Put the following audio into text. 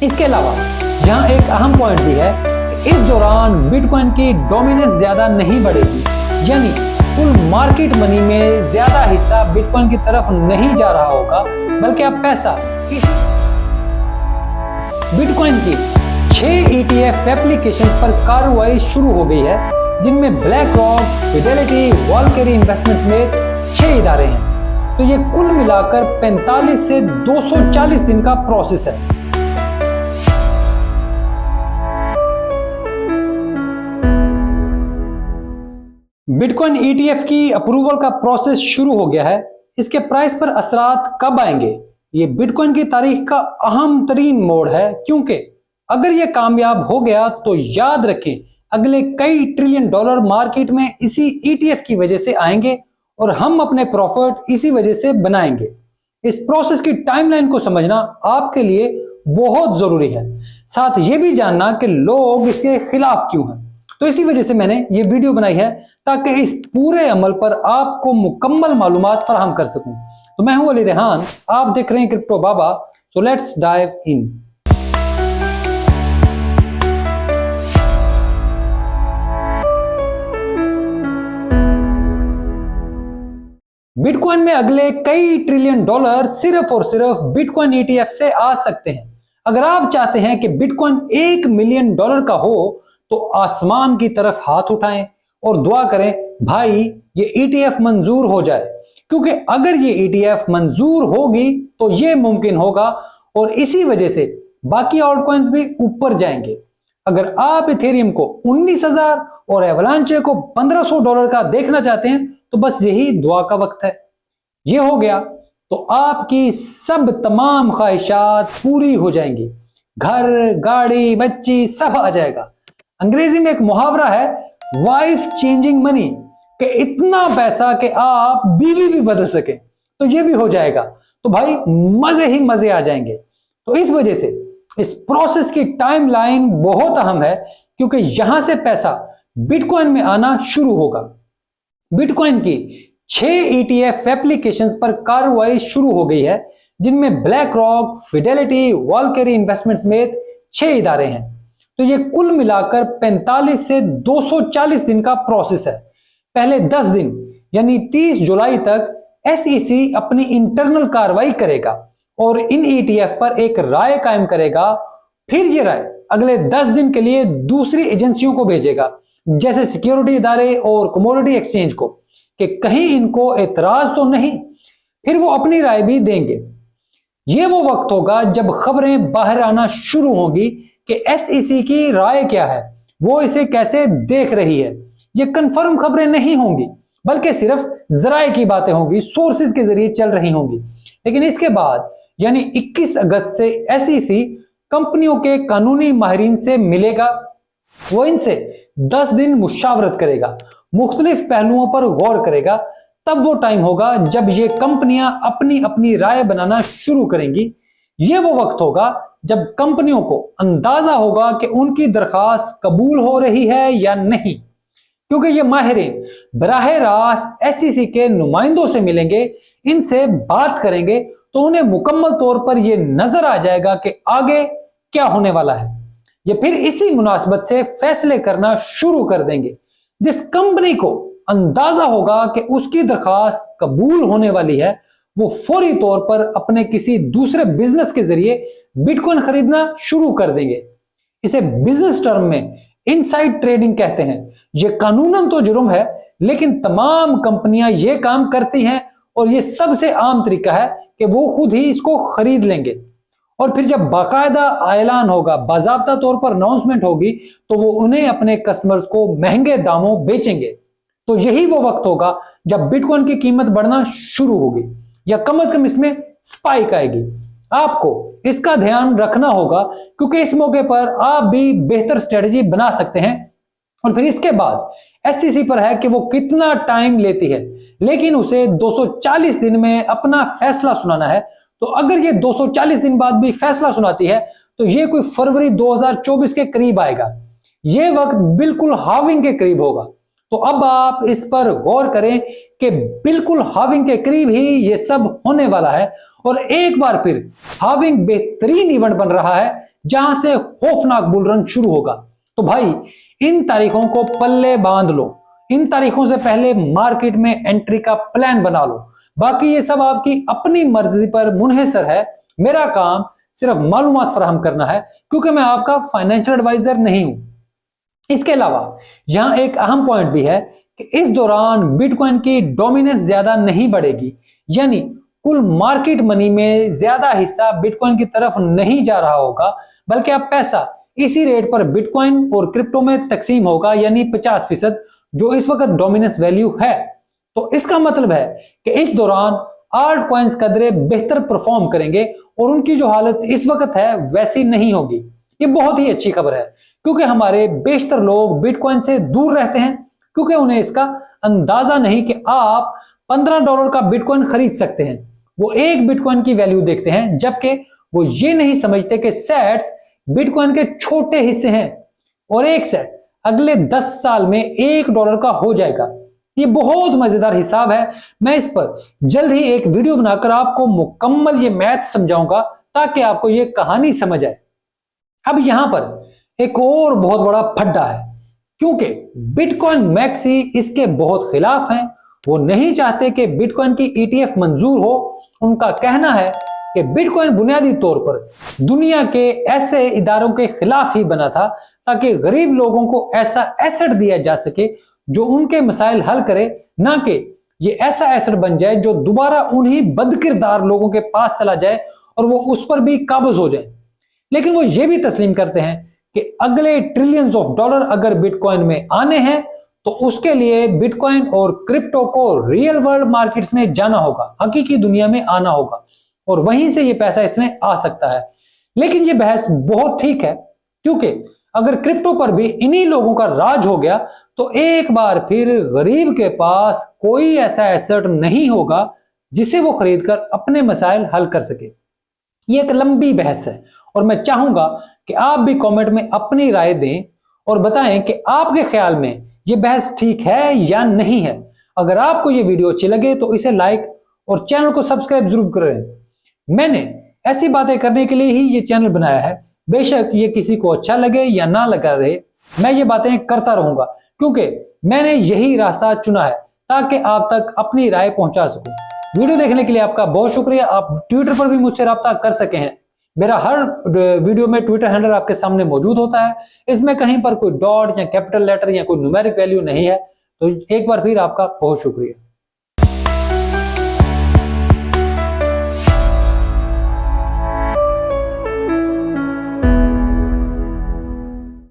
इसके अलावा यहाँ एक अहम पॉइंट भी है, इस दौरान बिटकॉइन की डोमिनेंस ज्यादा नहीं बढ़ेगी, यानी कुल मार्केट मनी में ज्यादा हिस्सा बिटकॉइन की तरफ नहीं जा रहा होगा, बल्कि अब पैसा इस बिटकॉइन की 6 ETF एप्लीकेशन पर कार्रवाई शुरू हो गई है, जिनमें black rock, Fidelity, Valkyrie investment समेत 6 इदारे हैं। तो ये कुल मिलाकर 45 से 240 दिन का प्रोसेस है। बिटकॉइन ETF की अप्रूवल का प्रोसेस शुरू हो गया है। इसके प्राइस पर असरात कब आएंगे, ये बिटकॉइन की तारीख का अहम तरीन मोड़ है, क्योंकि अगर ये कामयाब हो गया तो याद रखें अगले कई ट्रिलियन डॉलर मार्केट में इसी ETF की वजह से आएंगे और हम अपने प्रॉफिट इसी वजह से बनाएंगे। इस प्रोसेस की टाइमलाइन को समझना आपके लिए बहुत जरूरी है, साथ ये भी जानना कि लोग इसके खिलाफ क्यों हैं। तो इसी वजह से मैंने ये वीडियो बनाई है, ताकि इस पूरे अमल पर आपको मुकम्मल मालूमात फराहम कर सकूं। तो मैं हूं अली रेहान, आप देख रहे हैं crypto Baba. So let's dive in. Bitcoin में अगले कई ट्रिलियन डॉलर सिर्फ और सिर्फ बिटकॉइन ETF से आ सकते हैं। अगर आप चाहते हैं कि बिटकॉइन 1 मिलियन डॉलर का हो तो आसमान की तरफ हाथ उठाएं और दुआ करें भाई ये ETF मंजूर हो जाए, क्योंकि अगर ये ETF मंजूर होगी तो ये मुमकिन होगा और इसी वजह से बाकी ऑल्ट कॉइन्स भी ऊपर जाएंगे। अगर आप इथेरियम को 19,000 और एवलांचे को 1,500 डॉलर का देखना चाहते हैं तो बस यही दुआ का वक्त है। ये हो गया तो आपकी सब तमाम ख्वाहिशात पूरी हो जाएंगी, घर, गाड़ी, बच्ची सब आ जाएगा। अंग्रेजी में एक मुहावरा है, वाइफ चेंजिंग मनी, कि इतना पैसा कि आप बीवी भी बदल सके, तो ये भी हो जाएगा। तो भाई मजे ही मजे आ जाएंगे। तो इस वजह से इस प्रोसेस की टाइमलाइन बहुत अहम है, क्योंकि यहां से पैसा बिटकॉइन में आना शुरू होगा। बिटकॉइन की 6 ETF एप्लीकेशंस पर कार्रवाई शुरू हो गई है, जिनमें black rock, Fidelity, Valkyrie investment समेत 6 इदारे हैं। तो ये कुल मिलाकर 45 से 240 दिन का प्रोसेस है। पहले 10 दिन यानी 30 जुलाई तक SEC अपनी इंटरनल कार्रवाई करेगा और इन ETF पर एक राय कायम करेगा। फिर ये राय अगले 10 दिन के लिए दूसरी एजेंसियों को भेजेगा, जैसे सिक्योरिटी इदारे और कमोडिटी एक्सचेंज को, कि कहीं इनको एतराज तो नहीं। फिर वो अपनी राय भी देंगे। ये वो वक्त होगा जब खबरें बाहर आना शुरू होंगी कि SEC की राय क्या है, वो इसे कैसे देख रही है। ये कंफर्म खबरें नहीं होंगी, बल्कि सिर्फ जराए की बातें होंगी, सोर्सेज के जरिए चल रही होंगी। लेकिन इसके बाद यानी 21 अगस्त से SEC कंपनियों के कानूनी माहिरीन से मिलेगा। वो इनसे 10 दिन मुशावरत करेगा, मुख्तलिफ पहलुओं पर गौर करेगा। तब वो टाइम होगा जब ये कंपनियां अपनी अपनी राय बनाना शुरू करेंगी। ये वो वक्त होगा जब कंपनियों को अंदाजा होगा कि उनकी दरखास्त कबूल हो रही है या नहीं, क्योंकि ये माहिरीन बराह रास्त SEC के नुमाइंदों से मिलेंगे, इनसे बात करेंगे, तो उन्हें मुकम्मल तौर पर यह नजर आ जाएगा कि आगे क्या होने वाला है। ये फिर इसी मुनासबत से फैसले करना शुरू कर देंगे। जिस कंपनी को अंदाजा होगा कि उसकी दरखास्त कबूल होने वाली है, वो फौरी तौर पर अपने किसी दूसरे बिजनेस के जरिए बिटकॉइन खरीदना शुरू कर देंगे। इसे बिजनेस टर्म में इनसाइड ट्रेडिंग कहते हैं। यह कानूनन तो जुर्म है, लेकिन तमाम कंपनियां यह काम करती हैं और यह सबसे आम तरीका है कि वो खुद ही इसको खरीद लेंगे और फिर जब बाकायदा ऐलान होगा, बाज़ाब्ता तौर पर अनाउंसमेंट होगी, तो वो उन्हें अपने कस्टमर्स को महंगे दामों बेचेंगे। तो यही वो वक्त होगा जब बिटकॉइन की कीमत बढ़ना शुरू होगी, या कम से कम इसमें स्पाइक आएगी। आपको इसका ध्यान रखना होगा, क्योंकि इस मौके पर आप भी बेहतर स्ट्रेटजी बना सकते हैं। और फिर इसके बाद SEC पर है कि वो कितना टाइम लेती है, लेकिन उसे 240 दिन में अपना फैसला सुनाना है। तो अगर ये 240 दिन बाद भी फैसला सुनाती है तो ये कोई फरवरी 2024 के करीब आएगा। ये वक्त बिल्कुल हाविंग के करीब होगा। तो अब आप इस पर गौर करें कि बिल्कुल हाविंग के करीब ही ये सब होने वाला है और एक बार फिर हाविंग बेहतरीन इवेंट बन रहा है जहां से खौफनाक बुल रन शुरू होगा। तो भाई इन तारीखों को पल्ले बांध लो, इन तारीखों से पहले मार्केट में एंट्री का प्लान बना लो। बाकी ये सब आपकी अपनी मर्जी पर मुनहसर है। मेरा काम सिर्फ मालूमात फराहम करना है क्योंकि मैं आपका फाइनेंशियल एडवाइजर नहीं हूं। इसके अलावा यहां एक अहम पॉइंट भी है कि इस दौरान बिटकॉइन की डोमिनेंस ज्यादा नहीं बढ़ेगी, यानी कुल मार्केट मनी में ज्यादा हिस्सा बिटकॉइन की तरफ नहीं जा रहा होगा, बल्कि अब पैसा इसी रेट पर बिटकॉइन और क्रिप्टो में तकसीम होगा, यानी 50% जो इस वक्त डोमिनेंस वैल्यू है। तो इसका मतलब है कि इस दौरान आल्ट कॉइन्स कदरे बेहतर परफॉर्म करेंगे और उनकी जो हालत इस वक्त है वैसी नहीं होगी। ये बहुत ही अच्छी खबर है क्योंकि हमारे बेशतर लोग बिटकॉइन से दूर रहते हैं क्योंकि उन्हें इसका अंदाजा नहीं कि आप $15 का बिटकॉइन खरीद सकते हैं। वो एक बिटकॉइन की वैल्यू देखते हैं, जबकि वो ये नहीं समझते कि सेट्स बिटकॉइन के छोटे हिस्से हैं और एक सेट अगले 10 साल में $1 का हो जाएगा। ये बहुत मजेदार हिसाब है। मैं इस पर जल्द ही एक वीडियो बनाकर आपको मुकम्मल ये मैथ समझाऊंगा ताकि आपको ये कहानी समझ आए। अब यहां पर एक और बहुत बड़ा फड्डा है क्योंकि बिटकॉइन मैक्सी इसके बहुत खिलाफ हैं। वो नहीं चाहते कि बिटकॉइन की ETF मंजूर हो। उनका कहना है कि बिटकॉइन बुनियादी तौर पर दुनिया के ऐसे इदारों के खिलाफ ही बना था ताकि गरीब लोगों को ऐसा एसेट दिया जा सके जो उनके मसाइल हल करे, ना कि ये ऐसा एसेट बन जाए जो दोबारा उन्हीं बदकिरदार लोगों के पास चला जाए और वो उस पर भी काबज हो जाए। लेकिन वो ये भी तस्लीम करते हैं कि अगले ट्रिलियंस ऑफ डॉलर अगर बिटकॉइन में आने हैं तो उसके लिए बिटकॉइन और क्रिप्टो को रियल वर्ल्ड मार्केट्स में जाना होगा, हकीकी दुनिया में आना होगा और वहीं से ये पैसा इसमें आ सकता है। लेकिन ये बहस बहुत ठीक है क्योंकि अगर क्रिप्टो पर भी इन्हीं लोगों का राज हो गया तो एक बार फिर गरीब के पास कोई ऐसा एसेट नहीं होगा जिसे वो खरीदकर अपने मसाइल हल कर सके। ये एक लंबी बहस है और मैं चाहूंगा कि आप भी कमेंट में अपनी राय दें और बताएं कि आपके ख्याल में ये बहस ठीक है या नहीं है। अगर आपको ये वीडियो अच्छी लगे तो इसे लाइक और चैनल को सब्सक्राइब जरूर करें। मैंने ऐसी बातें करने के लिए ही ये चैनल बनाया है। बेशक ये किसी को अच्छा लगे या ना लगा रहे, मैं ये बातें करता रहूंगा क्योंकि मैंने यही रास्ता चुना है ताकि आप तक अपनी राय पहुंचा सकूं। वीडियो देखने के लिए आपका बहुत शुक्रिया। आप ट्विटर पर भी मुझसे राब्ता कर सके हैं। मेरा हर वीडियो में ट्विटर हैंडल आपके सामने मौजूद होता है। इसमें कहीं पर कोई डॉट या कैपिटल लेटर या कोई न्यूमेरिक वैल्यू नहीं है। तो एक बार फिर आपका बहुत शुक्रिया।